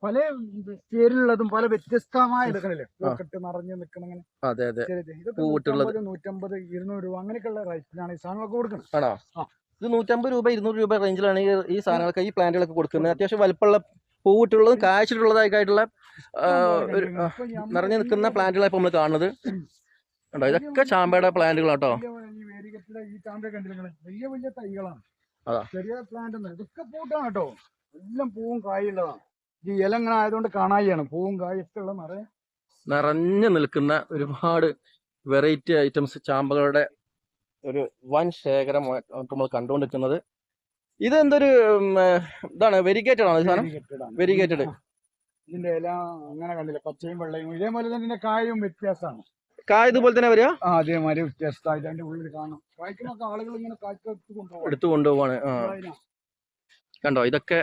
പല പേരിലുള്ളതും പല വ്യത്യസ്തമായ എടുക്കണില്ലേ പൂക്കെട്ട് നിറഞ്ഞു നിൽക്കണങ്ങനെ. അതെ അതെ, ഇതൊക്കെ 150, 150, 200 രൂപ അങ്ങനെയൊക്കെയുള്ള റേറ്റിലാണ് ഈ സാധനങ്ങളൊക്കെ കൊടുക്കുന്നത്. ആണോ? ഇത് 150 രൂപ 200 രൂപ റേഞ്ചിലാണ് ഈ സാധനങ്ങളൊക്കെ, ഈ പ്ലാന്റുകളൊക്കെ കൊടുക്കുന്നത്. അത്യാവശ്യം വലിപ്പമുള്ള പൂവിട്ടുള്ളതും കാഴ്ചിട്ടുള്ളതായിട്ടുള്ള നിറഞ്ഞു നിൽക്കുന്ന പ്ലാന്റുകളാണ് ഇപ്പൊ നമ്മൾ കാണുന്നത്. കണ്ടോ, ഇതൊക്കെ ചാമ്പയുടെ പ്ലാന്റുകളാട്ടോ. ഈ ചാമ്പ കണ്ടില്ലേ, വലിയ വലിയ തൈകളാണ്. ചെറിയ പ്ലാന്റ് ഇതൊക്കെ പൂട്ടാണ് കേട്ടോ. എല്ലാം പൂവും കായുള്ളതാണ്. ഈ ഇല ഇങ്ങനെ ആയതുകൊണ്ട് കാണായിയാണ്. പൂവും കായൊക്കെ ഉള്ള നിറഞ്ഞു നിൽക്കുന്ന ഒരുപാട് വെറൈറ്റി ഐറ്റംസ് ചാമ്പകളുടെ ഒരു വൻ ശേഖരം നമ്മൾ കണ്ടുകൊണ്ടിരിക്കുന്നത്. ഇത് എന്തൊരു ഇതാണ്, വെരിഗേറ്റഡ് ആണ് സാധനം? വെരിഗേറ്റഡ്. ഇതിന്റെ ഇല അങ്ങനെ കണ്ടില്ല, പച്ചയും വെള്ളയും. ഇതേപോലെ തന്നെ ഇതിന്റെ കായും വ്യത്യാസമാണ്. കായ ഇതുപോലെ തന്നെ വരിക? അതേമാതിരി വ്യത്യസ്തമായിട്ട് അതിന്റെ ഉള്ളിൽ കാണാം. കായ്ക്കുന്നൊക്കെ ആളുകൾ ഇങ്ങനെ കായ്ക്ക് എടുത്തു കൊണ്ടുപോവാണ്. കണ്ടോ, ഇതൊക്കെ